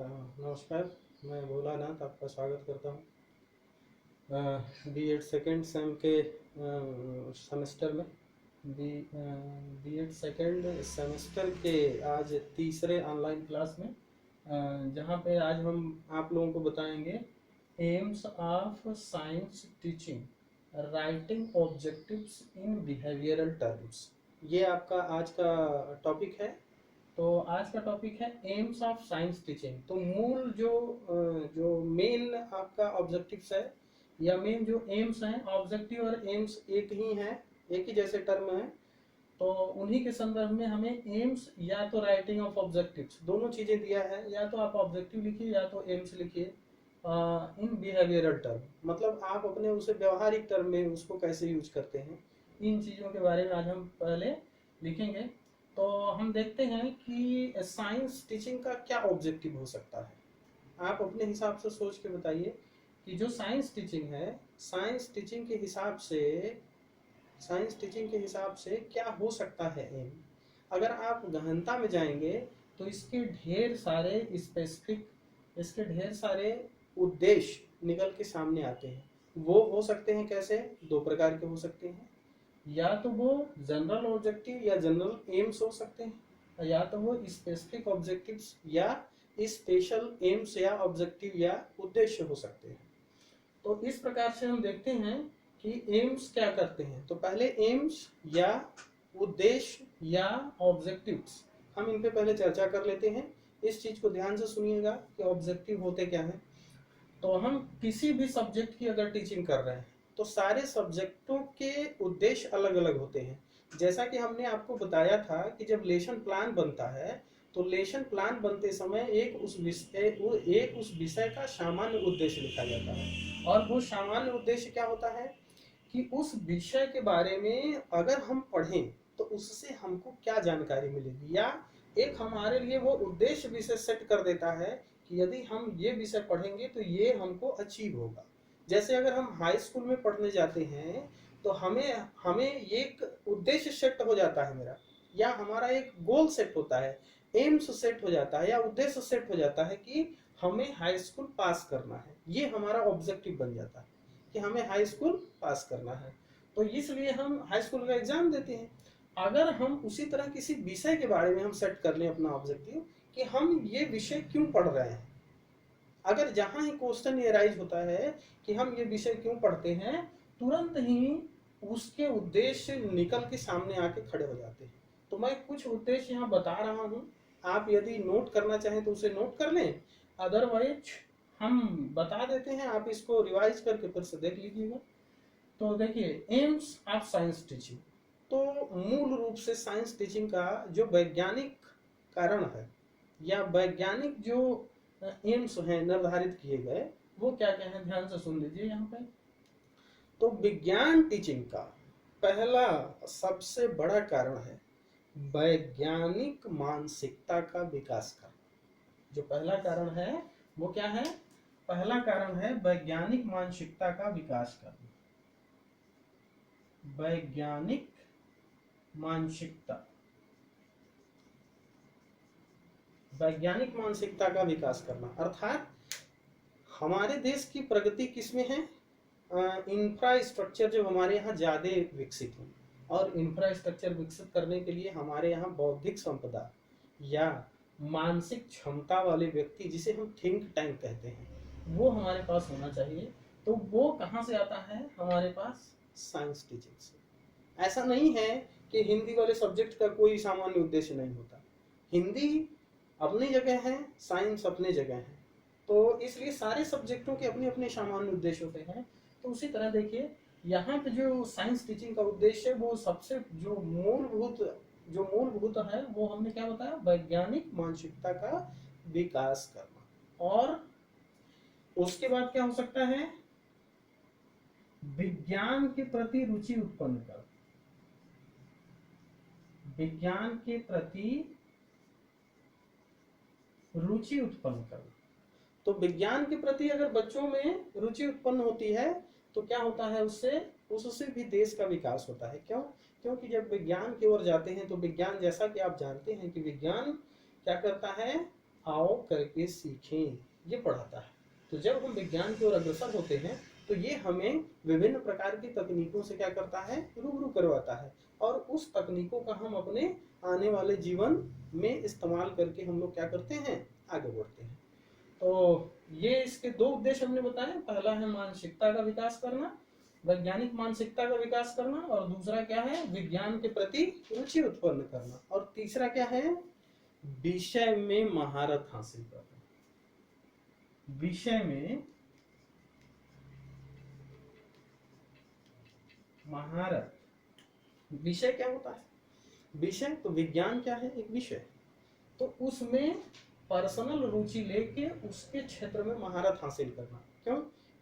नमस्कार। मैं भोलानाथ आपका स्वागत करता हूँ बी.एड सेकेंड सेम के सेमेस्टर में। बी.एड सेकेंड सेमेस्टर के आज तीसरे ऑनलाइन क्लास में, जहाँ पे आज हम आप लोगों को बताएंगे AIIMS of science teaching, writing objectives in behavioural terms. ये आपका आज का टॉपिक है। तो आज का टॉपिक है एम्स ऑफ साइंस टीचिंग। तो मूल जो मेन आपका ऑब्जेक्टिव्स है या मेन जो एम्स हैं, ऑब्जेक्टिव और एम्स एक ही हैं, एक ही जैसे टर्म है। तो उन्हीं के संदर्भ में हमें एम्स या तो राइटिंग ऑफ ऑब्जेक्टिव्स दोनों चीजें दिया है, या तो आप ऑब्जेक्टिव लिखिए या तो एम्स लिखिए इन बिहेवियरल टर्म, मतलब आप अपने उसे व्यवहारिक टर्म में उसको कैसे यूज करते हैं। इन चीज़ों के बारे में आज हम पहले लिखेंगे। तो हम देखते हैं कि साइंस टीचिंग का क्या ऑब्जेक्टिव हो सकता है। आप अपने हिसाब से सोच के बताइए कि जो साइंस टीचिंग है, साइंस टीचिंग के हिसाब से क्या हो सकता है एम। अगर आप गहनता में जाएंगे तो इसके ढेर सारे उद्देश्य निकल के सामने आते हैं। वो हो सकते हैं कैसे, दो प्रकार के हो सकते हैं। या तो वो जनरल ऑब्जेक्टिव या जनरल एम्स हो सकते हैं, या तो वो स्पेसिफिक ऑब्जेक्टिव्स या स्पेशल एम्स या ऑब्जेक्टिव या उद्देश्य हो सकते हैं। तो इस प्रकार से हम देखते हैं कि एम्स क्या करते हैं। तो पहले एम्स या उद्देश्य या ऑब्जेक्टिव्स, हम इन पे पहले चर्चा कर लेते हैं। इस चीज को ध्यान से सुनिएगा कि ऑब्जेक्टिव होते क्या हैं। तो हम किसी भी सब्जेक्ट की अगर टीचिंग कर रहे हैं तो सारे सब्जेक्टों के उद्देश्य अलग अलग होते हैं। जैसा कि हमने आपको बताया था कि जब लेसन प्लान बनता है तो लेसन प्लान बनते समय एक उस विषय का सामान्य उद्देश्य लिखा जाता है। और वो सामान्य उद्देश्य क्या होता है कि उस विषय के बारे में अगर हम पढ़ें तो उससे हमको क्या जानकारी मिलेगी, या एक हमारे लिए वो उद्देश्य विषय सेट कर देता है कि यदि हम ये विषय पढ़ेंगे तो ये हमको अचीव होगा। जैसे अगर हम हाई स्कूल में पढ़ने जाते हैं तो हमें एक उद्देश्य सेट हो जाता है मेरा, या हमारा एक गोल सेट होता है, एम्स सेट हो जाता है या उद्देश्य सेट हो जाता है कि हमें हाई स्कूल पास करना है। ये हमारा ऑब्जेक्टिव बन जाता है कि हमें हाई स्कूल पास करना है। तो इसलिए हम हाई स्कूल का एग्जाम देते हैं। अगर हम उसी तरह किसी विषय के बारे में हम सेट कर लें अपना ऑब्जेक्टिव कि हम ये विषय क्यों पढ़ रहे हैं, अगर जहां ही क्वेश्चन ये राइज होता है कि हम ये विषय क्यों पढ़ते हैं, तुरंत ही उसके उद्देश्य निकल के सामने आके खड़े हो जाते हैं। तो मैं कुछ उद्देश्य यहाँ बता रहा हूँ, आप यदि नोट करना चाहें तो उसे नोट कर लें, अदरवाइज हम बता देते हैं, आप इसको रिवाइज करके फिर से देख लीजिएगा। तो देखिए एम्स ऑफ साइंस टीचिंग, तो मूल रूप से साइंस टीचिंग का जो वैज्ञानिक कारण है या वैज्ञानिक जो एम्स हैं निर्धारित किए गए, वो क्या क्या है ध्यान से सुन लीजिए यहाँ पे। तो विज्ञान टीचिंग का पहला सबसे बड़ा कारण है वैज्ञानिक मानसिकता का विकास करना। जो पहला कारण है वो क्या है, पहला कारण है वैज्ञानिक मानसिकता का विकास करना। वैज्ञानिक मानसिकता, वैज्ञानिक मानसिकता का विकास करना अर्थात हमारे देश की प्रगति किसमें है, इंफ्रास्ट्रक्चर जब हमारे यहाँ ज्यादा विकसित हो, और इंफ्रास्ट्रक्चर विकसित करने के लिए हमारे यहाँ बौद्धिक संपदा या मानसिक क्षमता वाले व्यक्ति, जिसे हम थिंक टैंक कहते हैं, वो हमारे पास होना चाहिए। तो वो कहाँ से आता है हमारे पास, साइंस टीचिंग से। ऐसा नहीं है कि हिंदी वाले सब्जेक्ट का कोई सामान्य उद्देश्य नहीं होता, हिंदी अपनी जगह है, साइंस अपनी जगह है। तो इसलिए सारे सब्जेक्टों के अपने अपने सामान्य उद्देश्य होते हैं। तो उसी तरह देखिए यहाँ पे जो साइंस टीचिंग का उद्देश्य है वो सबसे जो मूलभूत है वो हमने क्या बताया, वैज्ञानिक मानसिकता का विकास करना। और उसके बाद क्या हो सकता है, विज्ञान के प्रति रुचि उत्पन्न करना। विज्ञान के प्रति रुचि उत्पन्न करना। तो विज्ञान के प्रति अगर बच्चों में रुचि उत्पन्न होती है तो क्या होता है, उससे भी देश का विकास होता है। क्यों, क्योंकि जब विज्ञान की ओर जाते हैं तो विज्ञान, जैसा कि आप जानते हैं कि विज्ञान क्या करता है, आओ करके सीखें, ये पढ़ाता है। तो जब हम विज्ञान की ओर अग्रसर होते हैं तो ये हमें विभिन्न प्रकार की तकनीकों से क्या करता है, रूबरू करवाता है, और उस तकनीकों का हम अपने आने वाले जीवन में इस्तेमाल करके हम लोग क्या करते हैं, आगे बढ़ते हैं। तो ये इसके दो उद्देश्य हमने बताए। पहला है मानसिकता का विकास करना, वैज्ञानिक मानसिकता का विकास करना, और दूसरा क्या है, विज्ञान के प्रति रुचि उत्पन्न करना, और तीसरा क्या है, विषय में महारत हासिल करना। विषय में महारत। विषय क्या होता है, विषय तो विज्ञान क्या है, एक विषय, तो उसमें पर्सनल रुचि लेके उसके क्षेत्र में महारत हासिल करना। क्यों,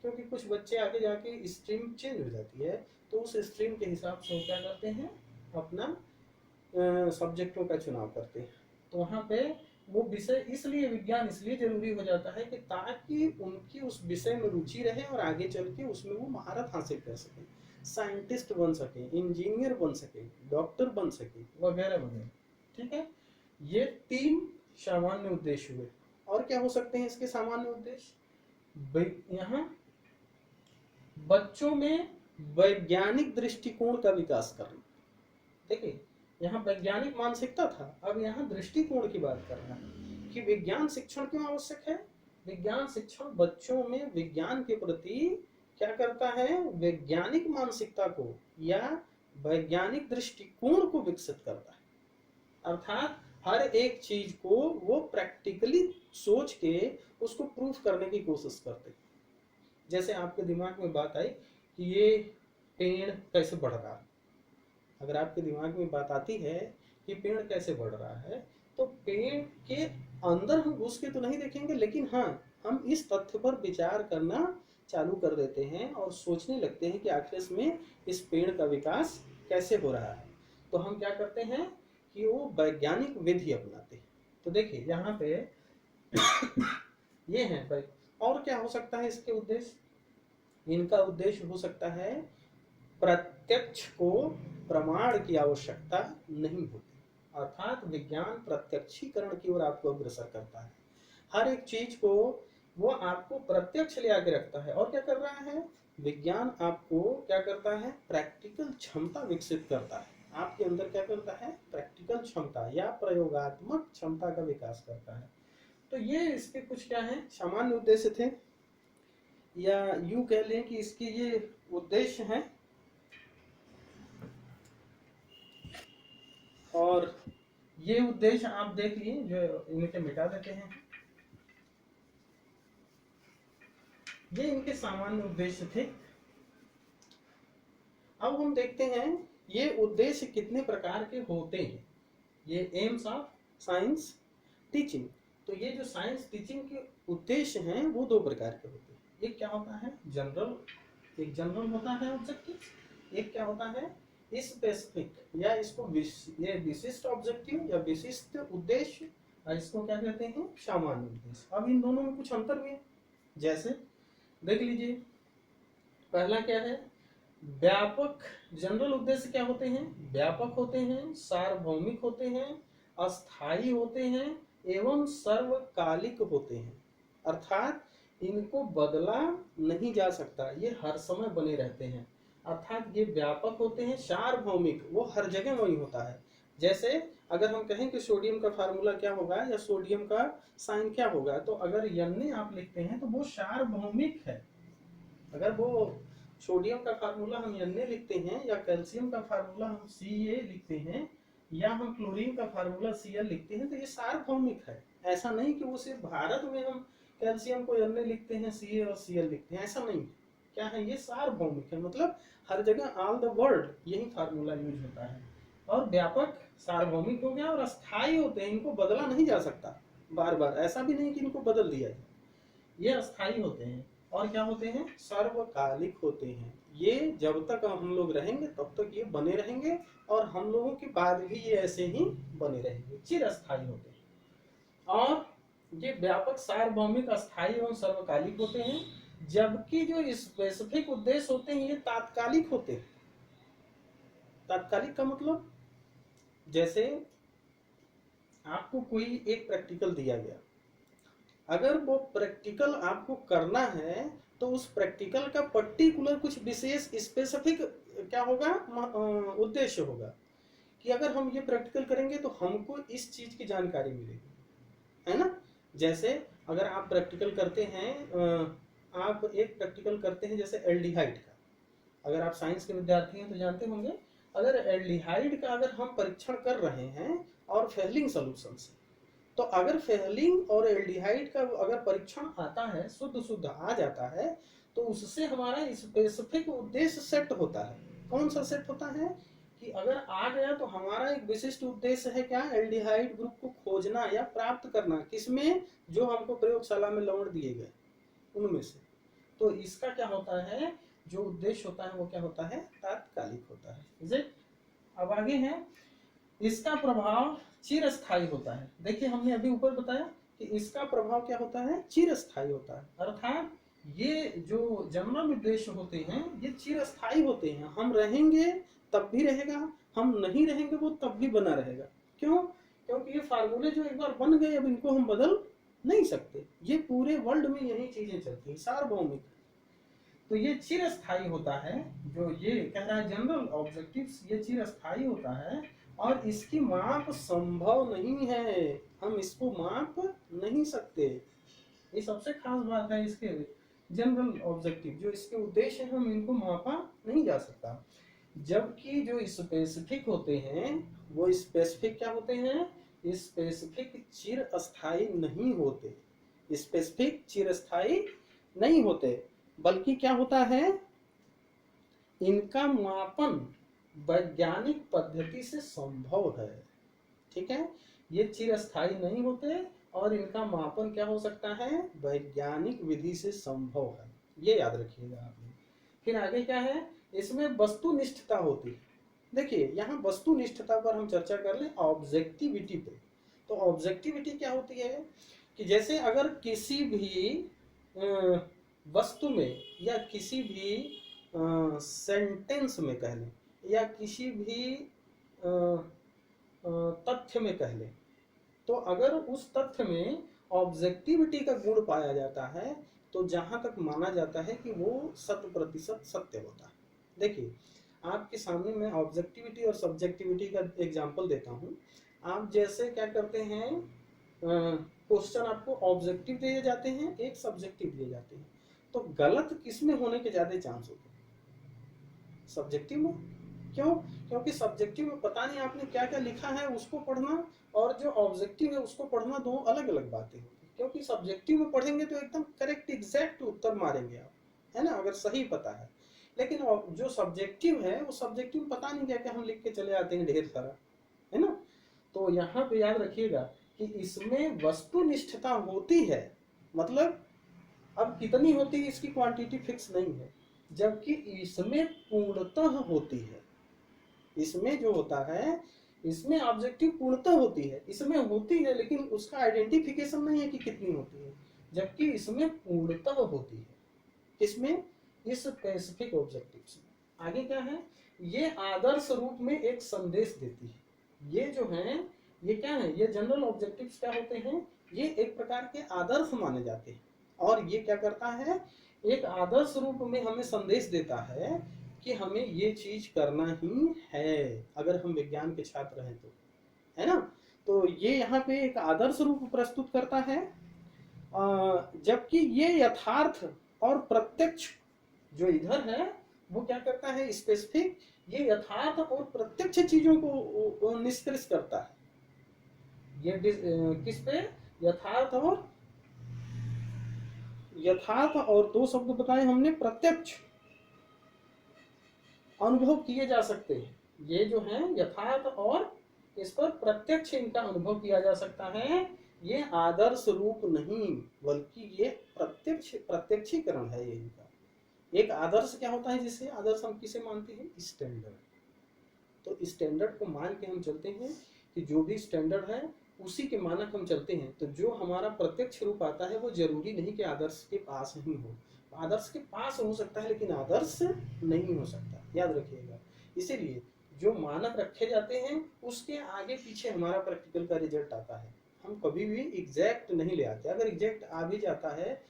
क्योंकि कुछ बच्चे आगे जाके स्ट्रीम चेंज हो जाती है, तो उस स्ट्रीम के हिसाब से वो क्या करते हैं, अपना सब्जेक्टों का चुनाव करते हैं। तो वहाँ पे वो विषय इसलिए, विज्ञान इसलिए जरूरी हो जाता है कि ताकि उनकी उस विषय में रुचि रहे और आगे चल के उसमें वो महारत हासिल कर सके, साइंटिस्ट बन सके, इंजीनियर बन सके, डॉक्टर बन सके, वगैरह वगैरह। ठीक है, ये 3 सामान्य उद्देश्य हुए। और क्या हो सकते हैं इसके सामान्य उद्देश्य, यहाँ बच्चों में वैज्ञानिक दृष्टिकोण का विकास करना। देखिए, यहाँ वैज्ञानिक मानसिकता था, अब यहाँ दृष्टिकोण की बात करना है कि विज्ञान शिक्षण क्यों आवश्यक है। विज्ञान शिक्षण बच्चों में विज्ञान के प्रति क्या करता है, वैज्ञानिक मानसिकता को या वैज्ञानिक दृष्टिकोण को विकसित करता है। अर्थात हर एक चीज को वो प्रैक्टिकली सोच के उसको प्रूफ करने की कोशिश करते। जैसे आपके दिमाग में बात आई कि ये पेड़ कैसे बढ़ रहा है, अगर आपके दिमाग में बात आती है कि पेड़ कैसे बढ़ रहा है, तो पेड़ के अंदर हम घुस के तो नहीं देखेंगे, लेकिन हाँ, हम इस तथ्य पर विचार करना चालू कर देते हैं और सोचने लगते हैं कि आखिर इसमें इस पेड़ का विकास कैसे हो रहा है। तो हम क्या करते हैं कि वो वैज्ञानिक विधि अपनाते हैं। तो देखिए यहाँ पे ये है भाई। और क्या हो सकता है इसके उद्देश्य, इनका उद्देश्य हो सकता है, प्रत्यक्ष को प्रमाण की आवश्यकता नहीं होती, अर्थात विज्ञान प्रत्यक्षीकरण की ओर आपको अग्रसर करता है। हर एक चीज को वो आपको प्रत्यक्ष ले आके रखता है। और क्या कर रहा है, विज्ञान आपको क्या करता है, प्रैक्टिकल क्षमता विकसित करता है। आपके अंदर क्या करता है, प्रैक्टिकल क्षमता या प्रयोगात्मक क्षमता का विकास करता है। तो ये इसके कुछ क्या है, सामान्य उद्देश्य थे, या यूं कह लें कि इसके ये उद्देश्य हैं। और ये उद्देश्य आप देख लिए, जो इन्हें मिटा देते हैं, ये इनके सामान्य उद्देश्य थे। अब हम देखते हैं ये उद्देश्य कितने प्रकार के होते हैं। ये एम्स ऑफ साइंस टीचिंग। तो ये जो साइंस टीचिंग के उद्देश्य हैं वो 2 प्रकार के होते हैं। एक क्या होता है, जनरल, एक जनरल होता है ऑब्जेक्टिव, एक क्या होता है स्पेसिफिक, या इसको ये विशिष्ट ऑब्जेक्टिव या विशिष्ट उद्देश्य, और इसको क्या कहते हैं, सामान्य उद्देश्य। अब इन दोनों में कुछ अंतर भी है। जैसे देख लीजिए, पहला क्या है, व्यापक। जनरल उद्देश्य क्या होते हैं, व्यापक होते हैं, सार्वभौमिक होते हैं, अस्थायी होते हैं एवं सर्वकालिक होते हैं। अर्थात इनको बदला नहीं जा सकता, ये हर समय बने रहते हैं। अर्थात ये व्यापक होते हैं, सार्वभौमिक, वो हर जगह वही होता है। जैसे अगर हम कहें कि सोडियम का फार्मूला क्या होगा या सोडियम का साइन क्या होगा, तो अगर यन्ने आप लिखते हैं तो वो सार्वभौमिक है। अगर वो सोडियम का फार्मूला हम यन्ने लिखते हैं, या कैल्शियम का फार्मूला हम Ca लिखते हैं, या हम क्लोरीन का फार्मूला Cl लिखते हैं, तो ये सार्वभौमिक है। ऐसा नहीं कि वो सिर्फ भारत में हम कैल्शियम को यन्ने लिखते हैं, Ca और Cl लिखते हैं, ऐसा नहीं। क्या है, ये सार्वभौमिक है, मतलब हर जगह ऑल द वर्ल्ड यही फार्मूला यूज होता है। और व्यापक सार्वभौमिक हो गया, और अस्थायी होते हैं, इनको बदला नहीं जा सकता बार बार, ऐसा भी नहीं कि इनको बदल दिया जाए, ये अस्थायी होते हैं। और क्या होते हैं, सर्वकालिक होते हैं, ये जब तक हम लोग रहेंगे तब तक ये बने रहेंगे, और हम लोगों के बाद भी ये ऐसे ही बने रहेंगे, चिरस्थायी होते हैं। और ये व्यापक, सार्वभौमिक, अस्थायी एवं सर्वकालिक होते हैं। जबकि जो स्पेसिफिक उद्देश्य होते हैं ये तात्कालिक होते हैं। तात्कालिक का मतलब, जैसे आपको कोई एक प्रैक्टिकल दिया गया, अगर वो प्रैक्टिकल आपको करना है तो उस प्रैक्टिकल का पर्टिकुलर कुछ विशेष स्पेसिफिक क्या होगा, उद्देश्य होगा कि अगर हम ये प्रैक्टिकल करेंगे तो हमको इस चीज की जानकारी मिलेगी, है ना। जैसे अगर आप प्रैक्टिकल करते हैं, आप एक प्रैक्टिकल करते हैं जैसे एल्डिहाइड का, अगर आप साइंस के विद्यार्थी हैं तो जानते होंगे, अगर एल्डिहाइड का अगर हम परीक्षण कर रहे हैं और फेलिंग सोल्यूशन से, तो अगर फेलिंग और एल्डिहाइड का अगर परीक्षण आता है, शुद्ध शुद्ध आ जाता है, तो उससे हमारा स्पेसिफिक उद्देश्य सेट होता है। कौन सा सेट होता है कि अगर आ गया तो हमारा एक विशिष्ट उद्देश्य है क्या, एल्डिहाइड ग्रुप को खोजना या प्राप्त करना, किसमें, जो हमको प्रयोगशाला में लवण दिए गए उनमें से। तो इसका क्या होता है, जो उद्देश्य होता है वो क्या होता है, तात्कालिक होता है। अब आगे है, इसका प्रभाव चिरस्थायी होता है। देखिए हमने अभी ऊपर बताया कि इसका प्रभाव क्या होता है, चिरस्थायी होता है, अर्थात ये जो जनरल उद्देश्य होते हैं ये चिरस्थायी होते हैं। हम रहेंगे तब भी रहेगा, हम नहीं रहेंगे वो तब भी बना रहेगा। क्यों? क्योंकि ये फार्मूले जो एक बार बन गए अब इनको हम बदल नहीं सकते, ये पूरे वर्ल्ड में यही चीजें चलती हैं, सार्वभौमिक। तो ये चिरस्थायी होता है, जो ये कह रहा है जनरल ऑब्जेक्टिव्स, ये चिरस्थायी होता है और इसकी माप संभव नहीं है, हम इसको माप नहीं सकते। ये सबसे खास बात है इसके जनरल ऑब्जेक्टिव, जो इसके उद्देश्य हैं हम इनको मापा नहीं जा सकता। जबकि जो स्पेसिफिक होते हैं वो स्पेसिफिक क्या होते हैं, स्पेसिफिक चिरस्थायी नहीं होते, स्पेसिफिक चिरस्थायी नहीं होते, बल्कि क्या होता है, इनका मापन वैज्ञानिक पद्धति से संभव है। ठीक है, ये चिरस्थायी नहीं होते और इनका मापन क्या हो सकता है, वैज्ञानिक विधि से संभव है, ये याद रखिएगा आपने। फिर आगे क्या है, इसमें वस्तुनिष्ठता होती है। देखिए यहाँ वस्तुनिष्ठता पर हम चर्चा कर लें, ऑब्जेक्टिविटी पे। तो ऑब्जेक्टिविटी क्या होती है कि जैसे अगर किसी भी वस्तु में या किसी भी सेंटेंस में कह लें या किसी भी तथ्य में कह लें, तो अगर उस तथ्य में ऑब्जेक्टिविटी का गुण पाया जाता है तो जहां तक माना जाता है कि वो 100% सत्य होता है। देखिए आपके सामने मैं ऑब्जेक्टिविटी और सब्जेक्टिविटी का एग्जांपल देता हूँ। आप जैसे क्या करते हैं, क्वेश्चन आपको ऑब्जेक्टिव दिए जाते हैं, एक सब्जेक्टिव दिए जाते हैं, तो गलत किसमें होने के ज्यादा चांस होते हैं, सब्जेक्टिव में। क्यों? क्योंकि सब्जेक्टिव में पता नहीं आपने क्या क्या लिखा है उसको पढ़ना और जो ऑब्जेक्टिव है उसको पढ़ना, दो अलग अलग बातें होती। क्योंकि सब्जेक्टिव में पढ़ेंगे तो एकदम करेक्ट एग्जैक्ट उत्तर मारेंगे आप, है ना, अगर सही पता है। लेकिन जो सब्जेक्टिव है वो सब्जेक्टिव पता नहीं क्या क्या हम लिख के चले आते हैं ढेर सारा, है ना। तो यहाँ पे याद रखिएगा कि इसमें वस्तुनिष्ठता होती है, मतलब अब कितनी होती है इसकी क्वांटिटी फिक्स नहीं है, जबकि इसमें पूर्णतः होती है। इसमें जो होता है, इसमें ऑब्जेक्टिव पूर्णतः होती है, इसमें होती है लेकिन उसका आइडेंटिफिकेशन नहीं है कि कितनी होती है, जबकि इसमें पूर्णतः होती है। इसमें इस स्पेसिफिक ऑब्जेक्टिव्स में आगे क्या है, ये आदर्श रूप में एक संदेश देती है। ये जो है ये क्या है, ये जनरल ऑब्जेक्टिव्स क्या होते हैं, ये एक प्रकार के आदर्श माने जाते हैं और ये क्या करता है, एक आदर्श रूप में हमें संदेश देता है कि हमें ये चीज करना ही है अगर हम विज्ञान के छात्र हैं तो, है ना। तो ये यहाँ पे एक आदर्श रूप प्रस्तुत करता है, जबकि ये यथार्थ और प्रत्यक्ष जो इधर है वो क्या करता है, स्पेसिफिक, ये यथार्थ और प्रत्यक्ष चीजों को निष्कर्ष करता है। ये किस पे, यथार्थ और दो शब्द बताए हमने, प्रत्यक्ष अनुभव किए जा सकते हैं। ये जो है यथार्थ और इस पर प्रत्यक्ष इनका अनुभव किया जा सकता है। ये आदर्श रूप नहीं बल्कि ये प्रत्यक्षीकरण है। ये इनका एक आदर्श क्या होता है, जिसे आदर्श हम किसे मानते हैं, स्टैंडर्ड। तो स्टैंडर्ड को मान के हम चलते हैं कि जो भी स्टैंडर्ड है उसी के मानक हम चलते हैं। तो जो हमारा प्रत्यक्ष रूप आता है वो जरूरी नहीं कि आदर्श के पास ही हो, आदर्श के पास हो सकता है लेकिन आदर्श नहीं हो सकता, याद रखिएगा। इसीलिए जो मानक रखे जाते हैं उसके आगे पीछे हमारा प्रैक्टिकल का रिजल्ट आता है। हम कभी भी एग्जैक्ट नहीं ले आते। अगर एग्जैक्ट आ भी जाता है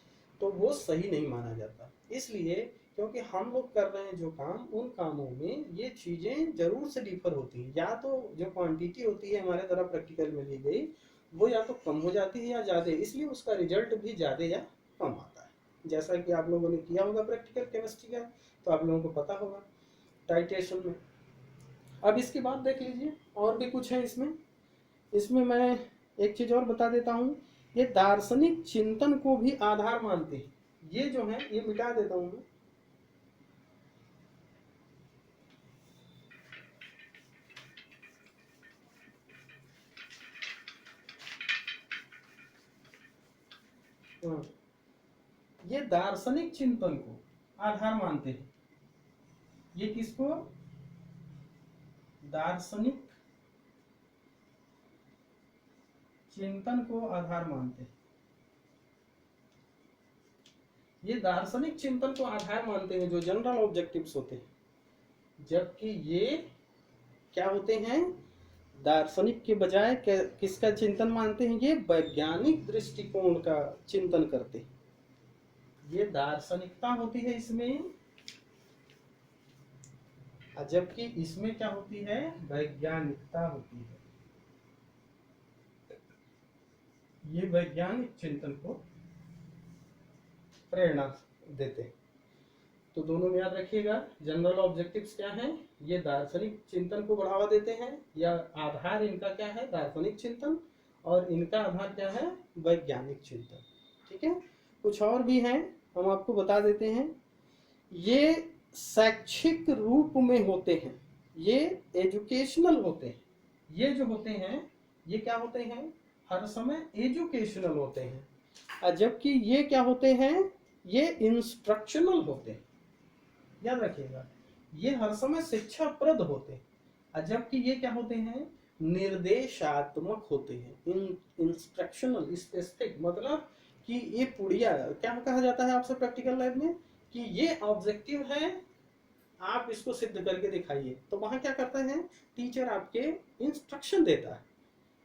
तो वो सही नहीं माना जाता, इसलिए क्योंकि हम लोग कर रहे हैं जो काम, उन कामों में ये चीज़ें जरूर से डिफर होती हैं। या तो जो क्वांटिटी होती है हमारे द्वारा प्रैक्टिकल में ली गई वो या तो कम हो जाती है या ज़्यादा, इसलिए उसका रिजल्ट भी ज़्यादा या कम आता है। जैसा कि आप लोगों ने किया होगा प्रैक्टिकल केमिस्ट्री का, तो आप लोगों को पता होगा टाइट्रेशन में। अब इसके बाद देख लीजिए और भी कुछ है इसमें। इसमें मैं एक चीज़ और बता देता हूँ, ये दार्शनिक चिंतन को भी आधार मानते हैं। ये जो है ये मिटा देता हूँ मैं। हाँ, ये दार्शनिक चिंतन को आधार मानते हैं। ये किसको? दार्शनिक चिंतन को आधार मानते हैं। ये दार्शनिक चिंतन को आधार मानते हैं जो जनरल ऑब्जेक्टिव्स होते हैं, जबकि ये क्या होते हैं? दार्शनिक के बजाय किसका चिंतन मानते हैं? ये वैज्ञानिक दृष्टिकोण का चिंतन करते हैं। ये दार्शनिकता होती है इसमें, जबकि इसमें क्या होती है? वैज्ञानिकता होती है। ये वैज्ञानिक चिंतन को प्रेरणा देते हैं। तो दोनों में याद रखिएगा, जनरल ऑब्जेक्टिव्स क्या हैं? ये दार्शनिक चिंतन को बढ़ावा देते हैं, या आधार इनका क्या है? दार्शनिक चिंतन, और इनका आधार क्या है? वैज्ञानिक चिंतन। ठीक है, कुछ और भी हैं, हम आपको बता देते हैं। ये शैक्षिक रूप में होते हैं, ये एजुकेशनल होते हैं। ये जो होते हैं ये क्या होते हैं? हर समय एजुकेशनल होते हैं, जबकि ये क्या होते हैं? ये इंस्ट्रक्शनल होते हैं। याद रखिएगा, ये हर समय शिक्षाप्रद होते हैं, जबकि ये क्या होते हैं? निर्देशात्मक होते हैं। इंस्ट्रक्शनल स्पेसिफिक, मतलब कि ये पुड़िया क्या कहा जाता है आपसे प्रैक्टिकल लाइफ में कि ये ऑब्जेक्टिव है, आप इसको सिद्ध करके दिखाइए। तो वहां क्या करता है? टीचर आपके इंस्ट्रक्शन देता है,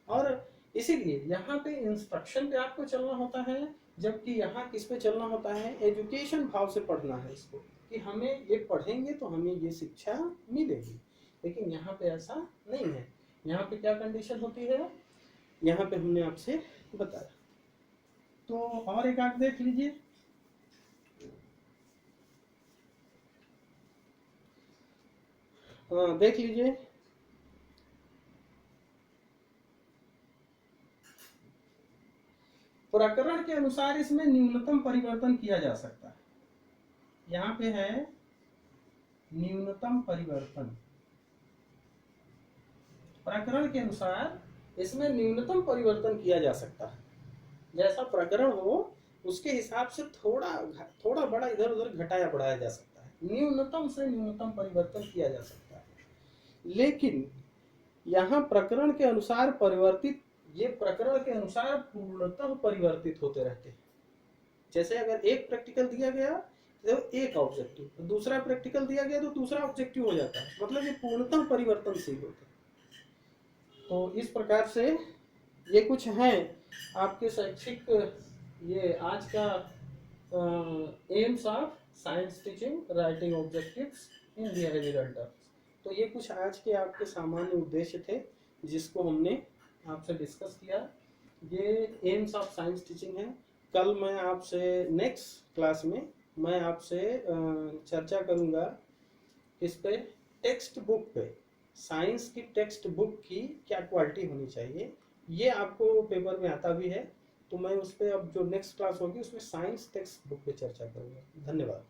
और इसीलिए यहाँ पे इंस्ट्रक्शन पे आपको चलना होता है, जबकि यहाँ किस पे चलना होता है? एजुकेशन भाव से पढ़ना है इसको, कि हमें ये पढ़ेंगे तो हमें ये शिक्षा मिलेगी। लेकिन यहाँ पे ऐसा नहीं है। यहाँ पे क्या कंडीशन होती है? यहाँ पे हमने आपसे बताया। तो और एक आंक देख लीजिए। हाँ देख लीजिए, प्रकरण के अनुसार इसमें न्यूनतम परिवर्तन किया जा सकता है। यहाँ पे है न्यूनतम परिवर्तन। प्रकरण के अनुसार इसमें न्यूनतम परिवर्तन किया जा सकता है। जैसा प्रकरण हो उसके हिसाब से थोड़ा थोड़ा बड़ा इधर उधर घटाया बढ़ाया जा सकता है, न्यूनतम से न्यूनतम परिवर्तन किया जा सकता है। लेकिन यहाँ प्रकरण के अनुसार परिवर्तित, ये प्रकरण के अनुसार पूर्णतः परिवर्तित होते रहते हैं। जैसे अगर एक प्रैक्टिकल दिया गया तो एक ऑब्जेक्टिव, दूसरा प्रैक्टिकल दिया गया तो दूसरा ऑब्जेक्टिव हो जाता है, मतलब ये पूर्णतः परिवर्तनशील होते हैं। तो इस प्रकार से ये कुछ हैं आपके शैक्षिक, ये आज का AIIMS of science teaching writing objectives in behavioural terms. तो ये कुछ आज के आपके सामान्य उद्देश्य थे जिसको हमने आपसे डिस्कस किया। ये एम्स ऑफ साइंस टीचिंग है। कल मैं आपसे नेक्स्ट क्लास में मैं आपसे चर्चा करूँगा इस पे, टेक्स्ट बुक पे, साइंस की टेक्स्ट बुक की क्या क्वालिटी होनी चाहिए। ये आपको पेपर में आता भी है, तो मैं उस पर अब जो नेक्स्ट क्लास होगी उसमें साइंस टेक्स्ट बुक पे चर्चा करूँगा। धन्यवाद।